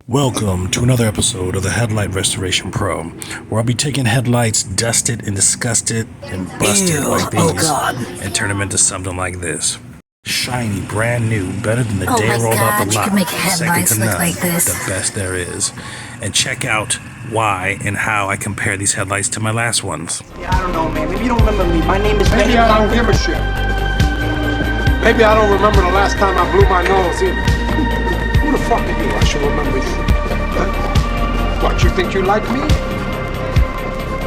Welcome to another episode of the Headlight Restoration Pro, where I'll be taking headlights dusted and disgusted and busted like these and turn them into something like this. Shiny, brand new, better than the day I rolled out the lot. Second to none, like this. the best there is. And check out why and how I compare these headlights to my last ones. Yeah, I don't know, man. Maybe you don't remember me. My name is... Maybe I don't give a shit. Maybe I don't remember the last time I blew my nose either. Who the fuck are you? I should remember you. Huh? What, you think you like me?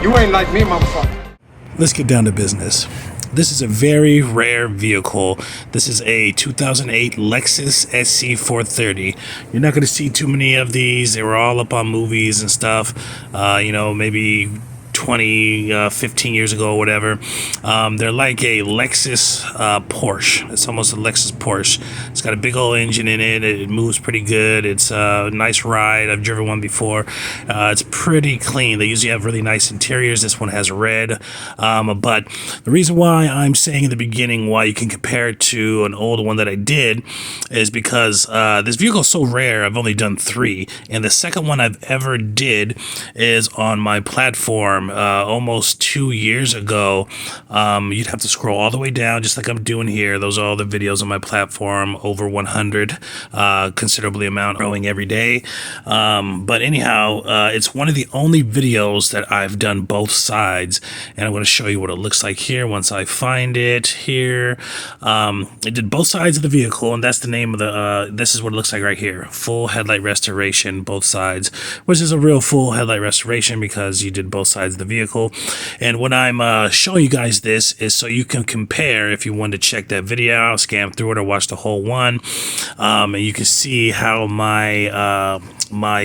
You ain't like me, motherfucker. Let's get down to business. This is a very rare vehicle. This is a 2008 Lexus SC 430. You're not going to see too many of these. They were all up on movies and stuff. Maybe 15 years ago or whatever. They're like a Lexus Porsche. It's almost a Lexus Porsche. It's got a big old engine in it. It moves pretty good. It's a nice ride. I've driven one before. It's pretty clean. They usually have really nice interiors. This one has red. But the reason why I'm saying in the beginning why you can compare it to an old one that I did is because this vehicle is so rare. I've only done 3. And the second one I've ever did is on my platform almost 2 years ago. You'd have to scroll all the way down just like I'm doing here. Those are all the videos on my platform, over 100, considerably amount growing every day. But anyhow, it's one of the only videos that I've done both sides, and I'm going to show you what it looks like here once I find it here. I did both sides of the vehicle, and that's the name of the this is what it looks like right here. Full headlight restoration, both sides, which is a real full headlight restoration because you did both sides of the vehicle. And when I'm showing you guys this is so you can compare. If you want to check that video out, scan through it or watch the whole one, and you can see how my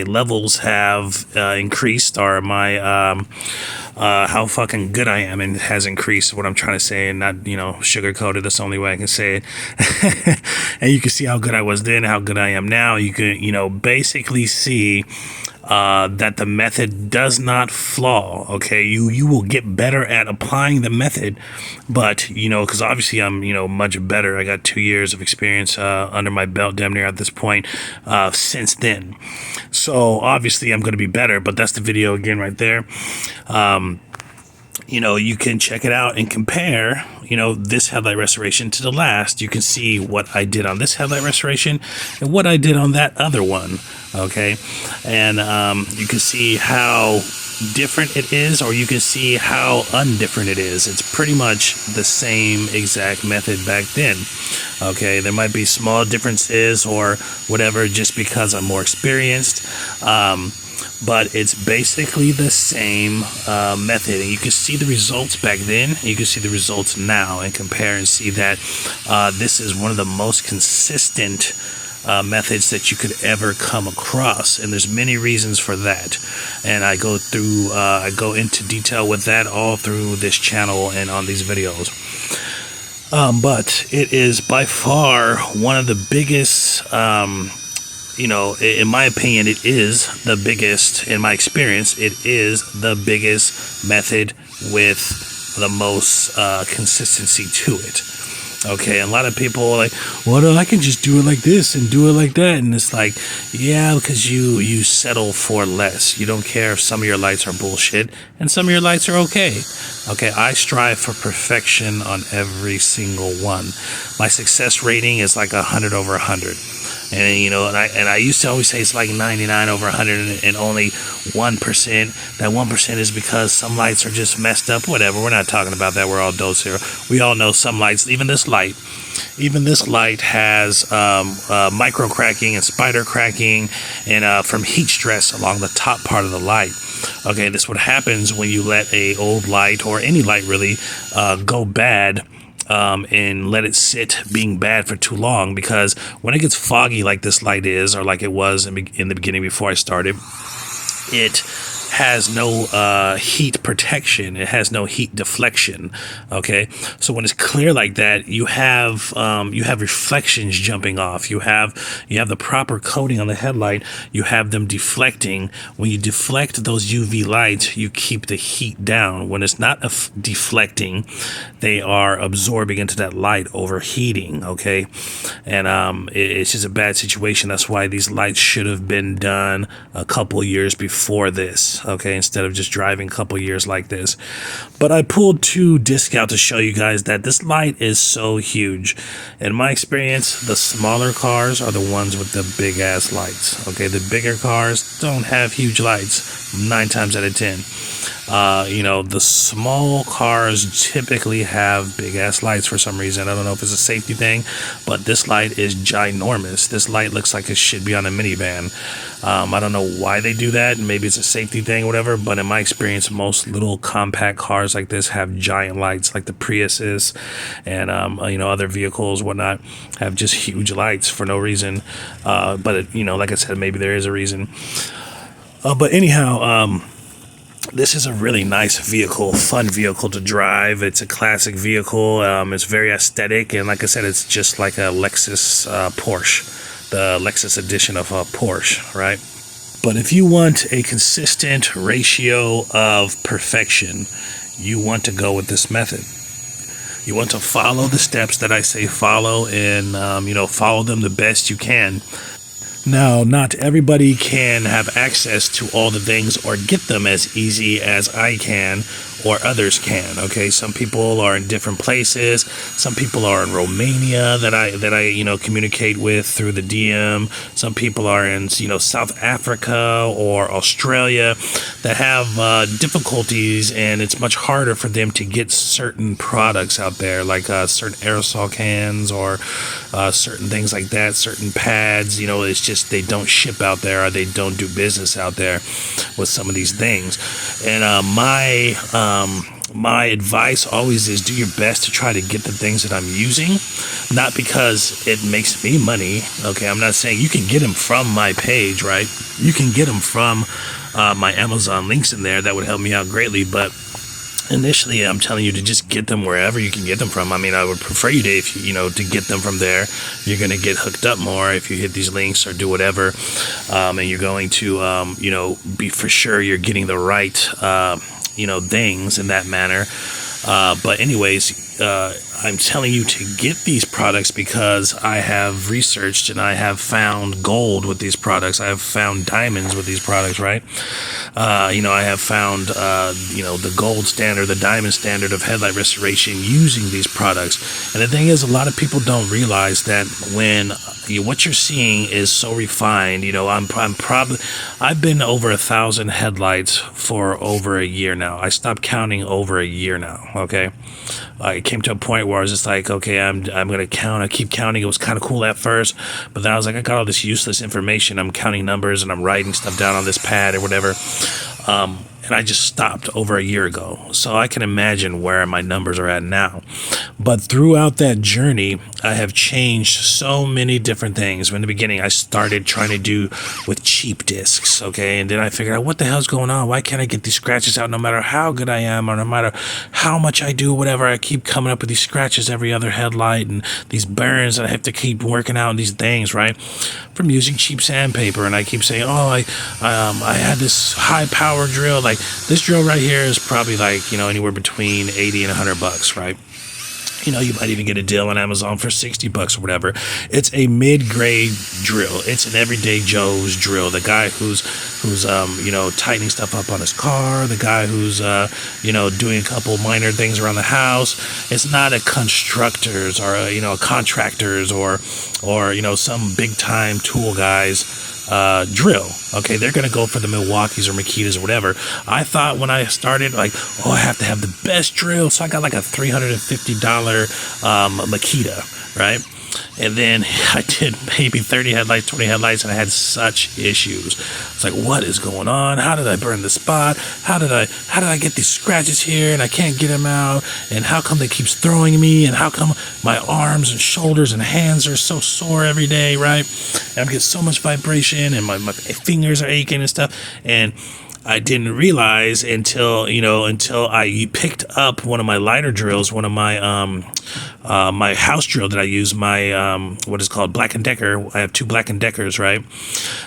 levels have increased, or my how fucking good I am, and it has increased. What I'm trying to say, and not sugar coated. That's the only way I can say it. And you can see how good I was then, how good I am now. You can basically see that the method does not flaw. Okay, you will get better at applying the method, but because obviously I'm much better. I got 2 years of experience under my belt, damn near at this point, since then. So obviously I'm going to be better. But that's the video again right there. You can check it out and compare, this headlight restoration to the last. You can see what I did on this headlight restoration and what I did on that other one. Okay. And you can see how different it is, or you can see how undifferent it is. It's pretty much the same exact method back then. Okay. There might be small differences or whatever just because I'm more experienced. But it's basically the same method, and you can see the results back then, and you can see the results now, and compare and see that this is one of the most consistent methods that you could ever come across, and there's many reasons for that, and I go into detail with that all through this channel and on these videos. But it is by far one of the biggest. In my opinion, it is the biggest. In my experience, it is the biggest method with the most consistency to it. Okay, a lot of people are like, well, I can just do it like this and do it like that. And it's like, yeah, because you settle for less. You don't care if some of your lights are bullshit and some of your lights are okay. Okay, I strive for perfection on every single one. My success rating is like 100 over 100. And I used to always say it's like 99 over 100 and only 1%. That 1% is because some lights are just messed up. Whatever. We're not talking about that. We're all adults here. We all know some lights. Even this light has micro cracking and spider cracking and from heat stress along the top part of the light. Okay, this is what happens when you let a old light, or any light really, go bad. And let it sit being bad for too long, because when it gets foggy like this light is, or like it was in the beginning before I started, it has no heat protection. It has no heat deflection. Okay, so when it's clear like that, you have reflections jumping off. You have the proper coating on the headlight. You have them deflecting. When you deflect those UV lights, you keep the heat down. When it's not deflecting, they are absorbing into that light, overheating. Okay, and it's just a bad situation. That's why these lights should have been done a couple years before this. Okay, instead of just driving a couple years like this. But I pulled 2 discs out to show you guys that this light is so huge. In my experience, the smaller cars are the ones with the big ass lights. Okay, the bigger cars don't have huge lights 9 times out of 10. The small cars typically have big ass lights for some reason. I don't know if it's a safety thing, but this light is ginormous. This light looks like it should be on a minivan. I don't know why they do that. Maybe it's a safety thing or whatever, but in my experience, most little compact cars like this have giant lights, like the Priuses and other vehicles, whatnot, have just huge lights for no reason. But like I said, maybe there is a reason. But anyhow, this is a really nice vehicle, fun vehicle to drive. It's a classic vehicle. It's very aesthetic, and like I said, it's just like a Lexus Porsche, the Lexus edition of a Porsche, right? But if you want a consistent ratio of perfection, you want to go with this method. You want to follow the steps that I say follow, and follow them the best you can. Now, not everybody can have access to all the things or get them as easy as I can or others can. Okay, some people are in different places. Some people are in Romania that I communicate with through the DM. Some people are in South Africa or Australia that have difficulties, and it's much harder for them to get certain products out there, like certain aerosol cans or certain things like that, certain pads. It's just they don't ship out there, or they don't do business out there with some of these things. And my advice always is do your best to try to get the things that I'm using, not because it makes me money. Okay, I'm not saying you can get them from my page, right? You can get them from my Amazon links in there. That would help me out greatly, but initially I'm telling you to just get them wherever you can get them from. I mean, I would prefer you to get them from there. You're going to get hooked up more if you hit these links or do whatever, and you're going to be for sure you're getting the right things in that manner. But anyways, I'm telling you to get these products because I have researched and I have found gold with these products. I have found diamonds with these products, right? I have found, the gold standard, the diamond standard of headlight restoration using these products. And the thing is, a lot of people don't realize that when what you're seeing is so refined. I've been over 1,000 headlights for over a year now. I stopped counting over a year now. Okay. I came to a point where I was just like, okay, I'm going to count. I keep counting. It was kind of cool at first, but then I was like, I got all this useless information. I'm counting numbers and I'm writing stuff down on this pad or whatever. And I just stopped over a year ago. So I can imagine where my numbers are at now. But throughout that journey, I have changed so many different things. In the beginning, I started trying to do with cheap discs, okay? And then I figured out, what the hell's going on? Why can't I get these scratches out no matter how good I am or no matter how much I do, whatever? I keep coming up with these scratches every other headlight and these burns, and I have to keep working out on these things, right? From using cheap sandpaper, and I keep saying, I had this high-power drill. Like, this drill right here is probably like, anywhere between $80 and $100, right? You might even get a deal on Amazon for $60 or whatever. It's a mid-grade drill. It's an everyday Joe's drill. The guy who's tightening stuff up on his car. The guy who's doing a couple minor things around the house. It's not a constructor's or a contractor's or some big time tool guy's drill. Okay, they're gonna go for the Milwaukee's or Makitas or whatever. I thought when I started, like, I have to have the best drill, so I got like a $350 Makita, right? And then I did maybe 30 headlights, 20 headlights, and I had such issues. It's like, what is going on? How did I burn the spot? How did I get these scratches here and I can't get them out? And how come they keeps throwing me? And how come my arms and shoulders and hands are so sore every day, right? And I get so much vibration and my fingers are aching and stuff. And I didn't realize until I picked up one of my lighter drills, one of my my house drill that I use, my what is called Black & Decker. I have 2 Black & Deckers, right?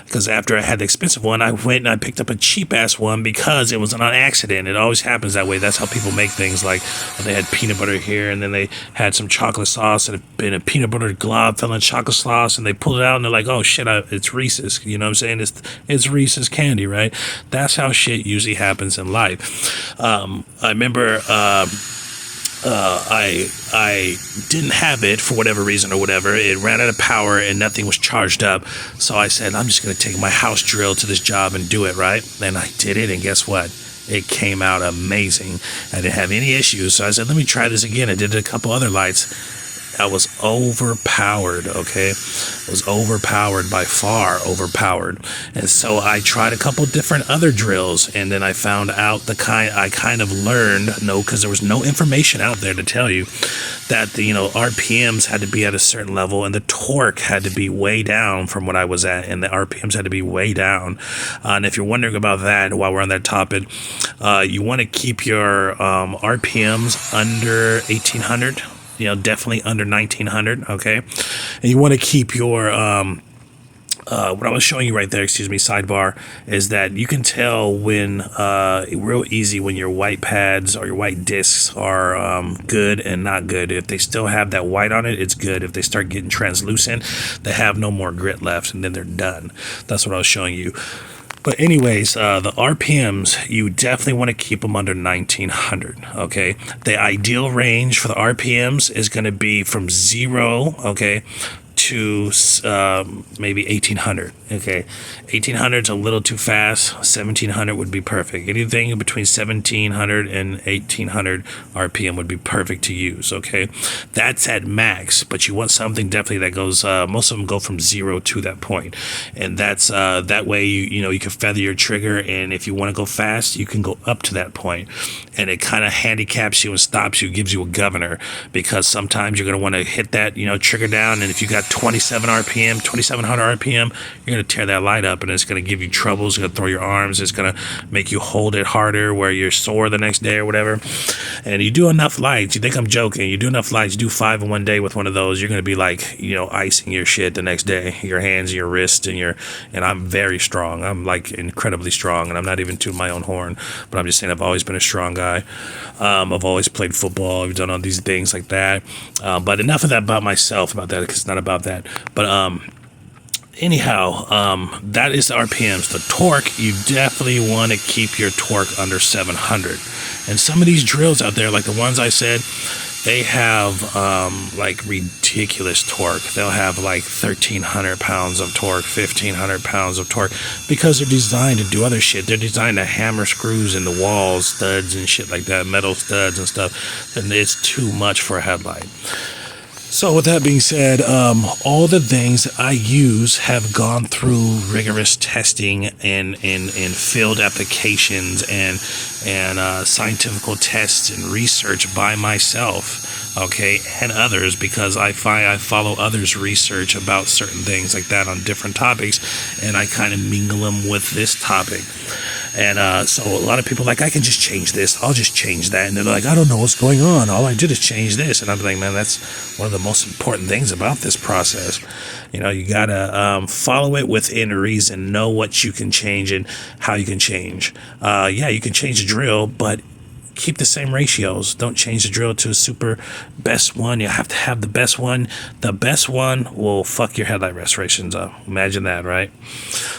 Because after I had the expensive one, I went and I picked up a cheap ass one because it was an accident. It always happens that way. That's how people make things. Like they had peanut butter here, and then they had some chocolate sauce, and a peanut butter glob fell in chocolate sauce, and they pulled it out, and they're like, "Oh shit, it's Reese's." You know what I'm saying? It's Reese's candy, right? That's how shit usually happens in life. I remember. I didn't have it for whatever reason or whatever. It ran out of power and nothing was charged up. So I said, I'm just going to take my house drill to this job and do it, right? And I did it, and guess what? It came out amazing. I didn't have any issues. So I said, let me try this again. I did a couple other lights. I was overpowered, okay? I was overpowered, by far overpowered. And so I tried a couple different other drills, and then I found out I kind of learned, because there was no information out there to tell you that the, RPMs had to be at a certain level, and the torque had to be way down from what I was at, and the RPMs had to be way down. And if you're wondering about that, while we're on that topic, you want to keep your RPMs under 1800. Definitely under 1900, okay? And you want to keep your, what I was showing you right there, sidebar, is that you can tell when, real easy when your white pads or your white discs are good and not good. If they still have that white on it, it's good. If they start getting translucent, they have no more grit left, and then they're done. That's what I was showing you. But anyways, the RPMs, you definitely want to keep them under 1900, okay? The ideal range for the RPMs is going to be from 0, okay, to maybe 1800, okay? 1800 is a little too fast. 1700 would be perfect. Anything between 1700 and 1800 RPM would be perfect to use, okay? That's at max, but you want something definitely that goes, most of them go from 0 to that point. And that's, that way you can feather your trigger, and if you want to go fast, you can go up to that point. And it kind of handicaps you and stops you, gives you a governor, because sometimes you're going to want to hit that, trigger down, and if you got 27 RPM, 2700 RPM, you're going to tear that light up, and it's going to give you trouble. It's going to throw your arms. It's going to make you hold it harder where you're sore the next day or whatever. And you do enough lights. You think I'm joking. You do enough lights. You do 5 in one day with one of those. You're going to be like, icing your shit the next day. Your hands, your wrist, and I'm very strong. I'm like incredibly strong, and I'm not even tooting my own horn, but I'm just saying I've always been a strong guy. I've always played football. I've done all these things like that. But enough of that about myself, about that, because it's not about that. But anyhow, that is the RPMs. The torque, you definitely want to keep your torque under 700. And some of these drills out there, like the ones I said, they have like ridiculous torque. They'll have like 1,300 pounds of torque, 1,500 pounds of torque, because they're designed to do other shit. They're designed to hammer screws in the walls, studs and shit like that, metal studs and stuff. And it's too much for a headlight. So with that being said, all the things that I use have gone through rigorous testing and field applications and scientific tests and research by myself, okay, and others, because I find I follow others' research about certain things like that on different topics, and I kind of mingle them with this topic. And so a lot of people are like, I can just change this. I'll just change that. And they're like, I don't know what's going on. All I did is change this. And I'm like, man, that's one of the most important things about this process. You got to follow it within reason, know what you can change and how you can change. Yeah, you can change the drill, but keep the same ratios. Don't change the drill to a super best one. You have to have the best one. The best one will fuck your headlight restorations up. Imagine that, right?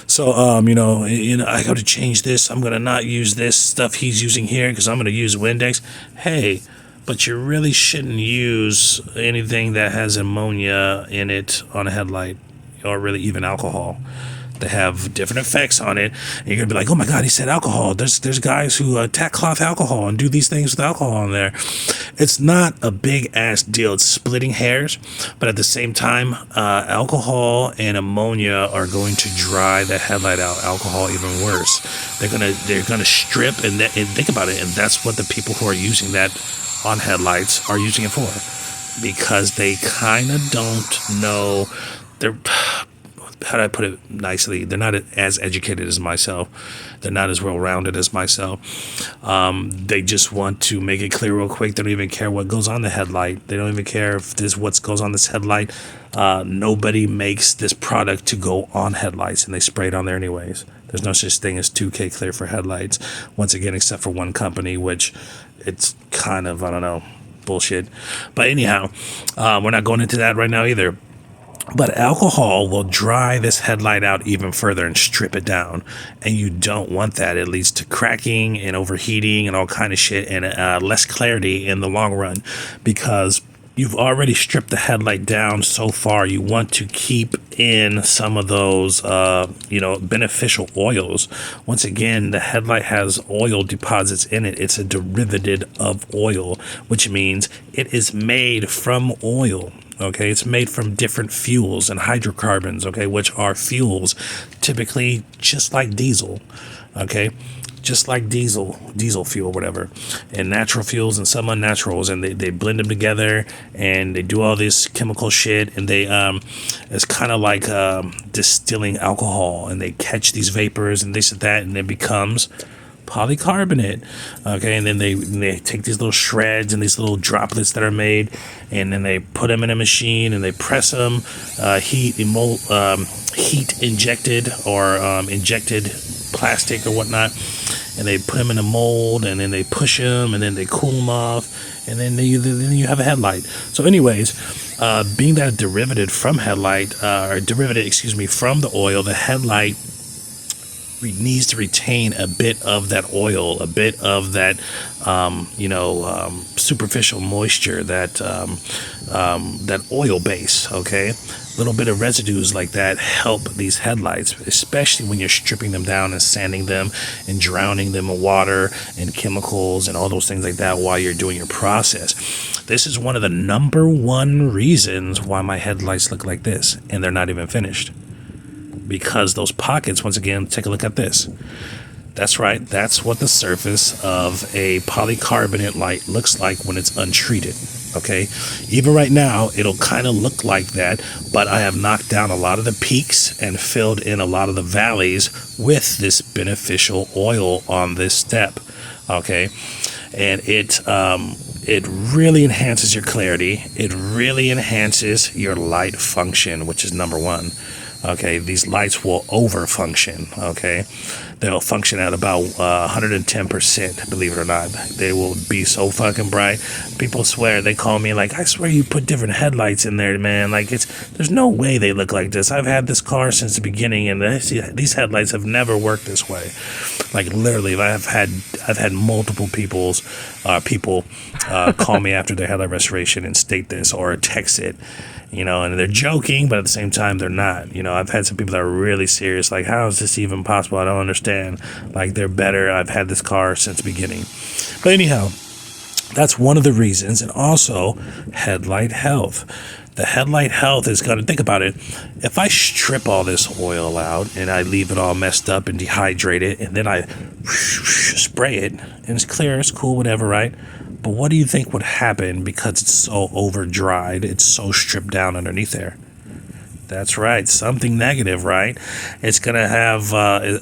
So, I go to change this. I'm going to not use this stuff he's using here because I'm going to use Windex. Hey, but you really shouldn't use anything that has ammonia in it on a headlight, or really even alcohol. They have different effects on it, and you're gonna be like, oh my god, he said alcohol. There's guys who tack cloth alcohol and do these things with alcohol in there. It's not a big ass deal. It's splitting hairs, but at the same time, alcohol and ammonia are going to dry the headlight out. Alcohol even worse. They're gonna strip, and think about it, and that's what the people who are using that on headlights are using it for, because they kind of don't know. how do I put it nicely? They're not as educated as myself. They're not as well-rounded as myself. They just want to make it clear real quick. They don't even care what goes on the headlight. They don't even care if this what goes on this headlight. Nobody makes this product to go on headlights, and they spray it on there anyways. There's no such thing as 2K clear for headlights, once again, except for one company, which it's kind of, I don't know, bullshit. But anyhow, we're not going into that right now either. But alcohol will dry this headlight out even further and strip it down. And you don't want that. It leads to cracking and overheating and all kind of shit, and less clarity in the long run, because you've already stripped the headlight down so far. You want to keep in some of those, beneficial oils. Once again, the headlight has oil deposits in it. It's a derivative of oil, which means it is made from oil. Okay, it's made from different fuels and hydrocarbons, okay, which are fuels typically just like diesel, okay, just like diesel fuel, whatever, and natural fuels and some unnaturals, and they blend them together, and they do all this chemical shit, and they it's kind of like distilling alcohol, and they catch these vapors and this and that, and it becomes polycarbonate. Okay, and then they take these little shreds and these little droplets that are made, and then they put them in a machine and they press them, heat injected or injected plastic or whatnot, and they put them in a mold, and then they push them, and then they cool them off, and then you have a headlight. So anyways, being that derivative from headlight, from the oil, the headlight needs to retain a bit of that oil, a bit of that, superficial moisture, that oil base, okay? A little bit of residues like that help these headlights, especially when you're stripping them down and sanding them and drowning them in water and chemicals and all those things like that while you're doing your process. This is one of the number one reasons why my headlights look like this, and they're not even finished. Because those pockets, once again, take a look at this. That's right. That's what the surface of a polycarbonate light looks like when it's untreated. Okay. Even right now, it'll kind of look like that, but I have knocked down a lot of the peaks and filled in a lot of the valleys with this beneficial oil on this step. Okay. And it really enhances your clarity. It really enhances your light function, which is number one. Okay, these lights will over-function, okay? They'll function at about 110%, believe it or not. They will be so fucking bright. People swear, they call me like, I swear you put different headlights in there, man. Like, there's no way they look like this. I've had this car since the beginning, and these headlights have never worked this way. Like, literally, I've had multiple people call me after their headlight restoration and state this or text it. And they're joking, but at the same time, they're not. I've had some people that are really serious, like, how is this even possible? I don't understand. Like, they're better. I've had this car since the beginning. But anyhow, that's one of the reasons. And also, headlight health. The headlight health is going to, think about it. If I strip all this oil out and I leave it all messed up and dehydrate it, and then I spray it, and it's clear, it's cool, whatever, right? But what do you think would happen because it's so over-dried, it's so stripped down underneath there? That's right, something negative, right? It's going to have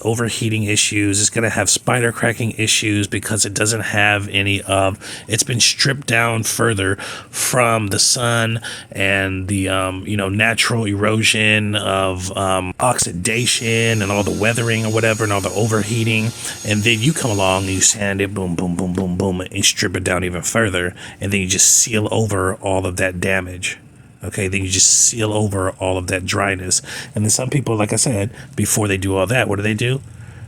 overheating issues. It's going to have spider cracking issues because it doesn't have any of... It's been stripped down further from the sun and the, natural erosion of oxidation and all the weathering or whatever and all the overheating. And then you come along and you sand it, boom, boom, boom, boom, boom, and strip it down even further. And then you just seal over all of that damage. Okay, then you just seal over all of that dryness. And then some people, like I said, before they do all that, what do?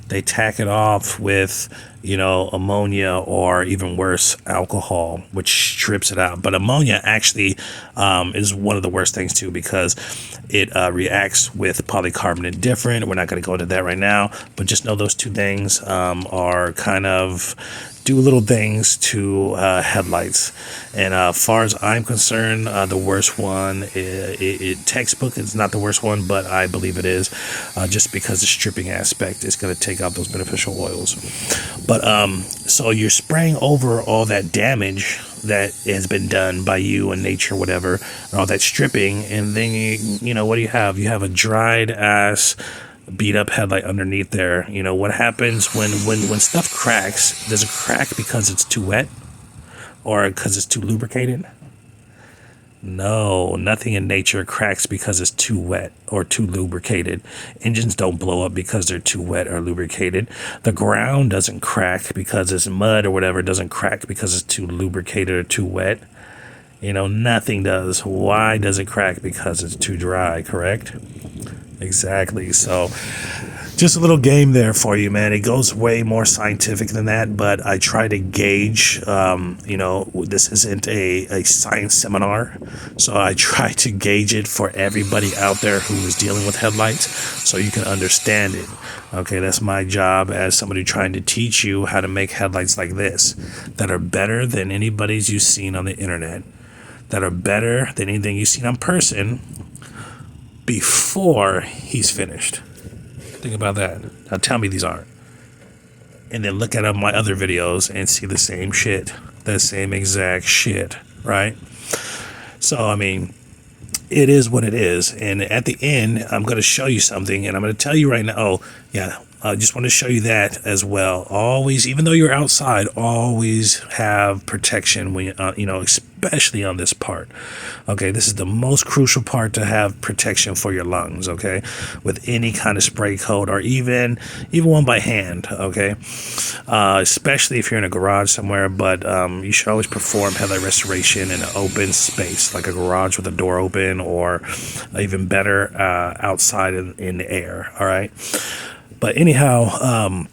They tack it off with, ammonia or even worse, alcohol, which strips it out. But ammonia actually is one of the worst things too, because it reacts with polycarbonate different. We're not going to go into that right now, but just know those two things are kind of do little things to headlights. And as far as I'm concerned, the worst one, textbook is not the worst one, but I believe it is, just because the stripping aspect is going to take out those beneficial oils. But But so you're spraying over all that damage that has been done by you and nature, whatever, and all that stripping, and then you know, what do you have? You have a dried ass, beat up headlight underneath there. You know what happens when stuff cracks? Does it crack because it's too wet, or because it's too lubricated? No, nothing in nature cracks because it's too wet or too lubricated. Engines don't blow up because they're too wet or lubricated. The ground doesn't crack because it's mud or whatever. It doesn't crack because it's too lubricated or too wet. You know, nothing does. Why does it crack? Because it's too dry, correct? Exactly. So just a little game there for you, man. It goes way more scientific than that, but I try to gauge, you know, this isn't a science seminar, so I try to gauge it for everybody out there who is dealing with headlights so you can understand it. Okay, that's my job as somebody trying to teach you how to make headlights like this that are better than anybody's you've seen on the internet, that are better than anything you've seen on person before he's finished. Think about that. Now tell me these aren't. And then look at my other videos and see the same shit. The same exact shit, right? So, I mean, it is what it is. And at the end, I'm going to show you something. And I'm going to tell you right now. Oh, yeah. I just want to show you that as well. Always, even though you're outside, always have protection when you know, especially on this part. Okay, this is the most crucial part, to have protection for your lungs. Okay, with any kind of spray coat, or even one by hand. Okay, especially if you're in a garage somewhere. But you should always perform headlight restoration in an open space, like a garage with a door open, or even better, outside in the air. All right. But anyhow,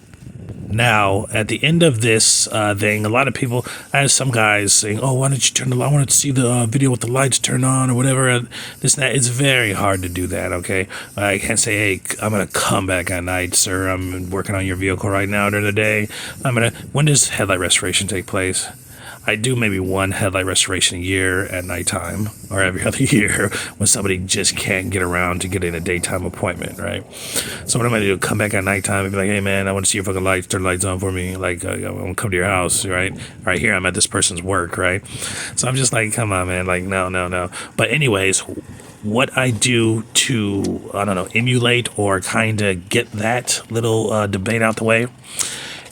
now at the end of this thing, a lot of people, I had some guys saying, "Oh, why don't you turn the light? I wanted to see the video with the lights turned on or whatever." This and that. It's very hard to do that. Okay, I can't say, "Hey, I'm gonna come back at night, sir. I'm working on your vehicle right now during the day. When does headlight restoration take place?" I do maybe one headlight restoration a year at nighttime, or every other year when somebody just can't get around to getting a daytime appointment, right? So what I'm going to do, come back at nighttime and be like, "Hey man, I want to see your fucking lights, turn the lights on for me. Like, I want to come to your house, right? Right here, I'm at this person's work, right?" So I'm just like, come on, man. Like, no. But anyways, what I do to, I don't know, emulate or kind of get that little debate out the way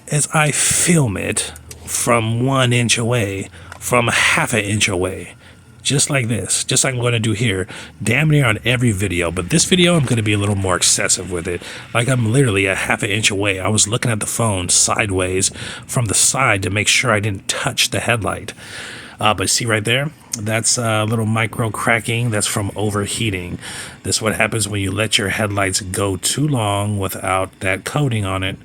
is I film it from 1 inch away, from half an inch away, just like this, just like I'm going to do here, damn near on every video. But this video, I'm going to be a little more excessive with it. Like, I'm literally a half an inch away. I was looking at the phone sideways from the side to make sure I didn't touch the headlight. But see right there, that's a little micro cracking. That's from overheating. This is what happens when you let your headlights go too long without that coating on it.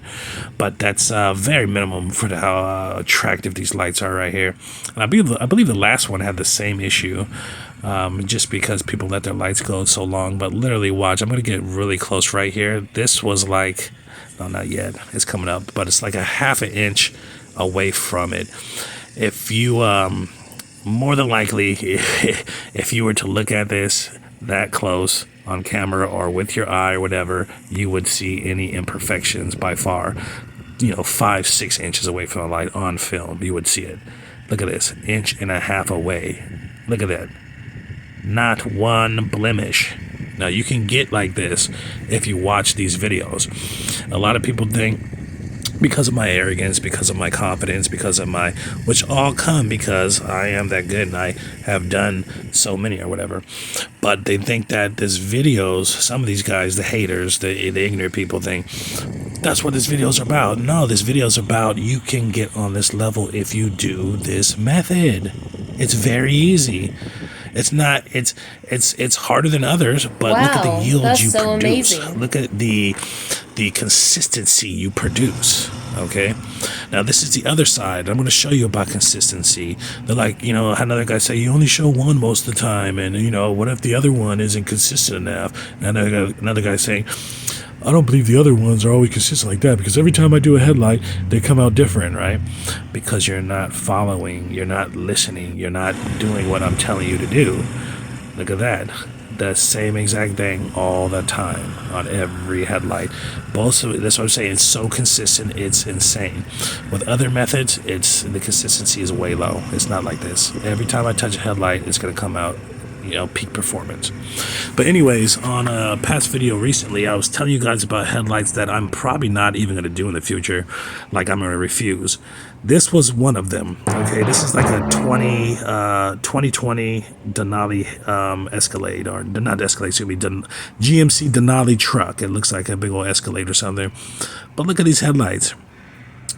But that's very minimum for how attractive these lights are right here. And I believe the last one had the same issue, just because people let their lights go so long. But literally, watch. I'm going to get really close right here. This was like, no, not yet. It's coming up. But it's like a half an inch away from it. If you... more than likely, if you were to look at this that close on camera or with your eye or whatever, you would see any imperfections by far. 5-6 inches away from the light on film, you would see it. Look at this, 1.5 inches away. Look at that. Not one blemish. Now, you can get like this if you watch these videos. A lot of people think, because of my arrogance, because of my confidence, which all come because I am that good and I have done so many or whatever. But they think that this videos, some of these guys, the haters, the ignorant people think, that's what this video's about. No, this video's about you can get on this level if you do this method. It's very easy. It's not, it's harder than others, but wow, look at the yield you so produce. Amazing. Look at the consistency you produce. Okay, now this is the other side. I'm going to show you about consistency. They're like, another guy say, you only show one most of the time, and what if the other one isn't consistent enough? And another guy saying, I don't believe the other ones are always consistent like that, because every time I do a headlight, they come out different, right? Because you're not following, you're not listening, you're not doing what I'm telling you to do. Look at that. the same exact thing all the time on every headlight. Both of it, that's what I'm saying. It's so consistent, it's insane. With other methods, the consistency is way low. It's not like this. Every time I touch a headlight, it's gonna come out, peak performance. But anyways, on a past video recently, I was telling you guys about headlights that I'm probably not even going to do in the future, like I'm going to refuse. This was one of them. Okay, this is like a 2020 Denali Escalade, or not Escalade, excuse me, GMC Denali truck. It looks like a big old Escalade or something. But look at these headlights.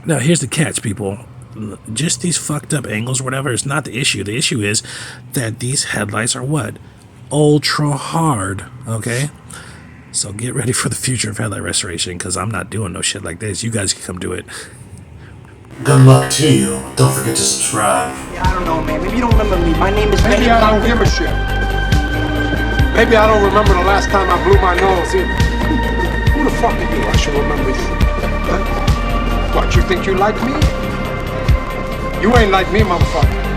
Now here's the catch, people. Just these fucked up angles or whatever is not the issue. The issue is that these headlights are what? Ultra hard, okay? So get ready for the future of headlight restoration, because I'm not doing no shit like this. You guys can come do it. Good luck to you. Don't forget to subscribe. Yeah, I don't know, man. Maybe you don't remember me. My name is Maybe I don't give a shit. Maybe I don't remember the last time I blew my nose either. Who the fuck are you? I should remember you. Huh? What, you think you like me? You ain't like me, motherfucker.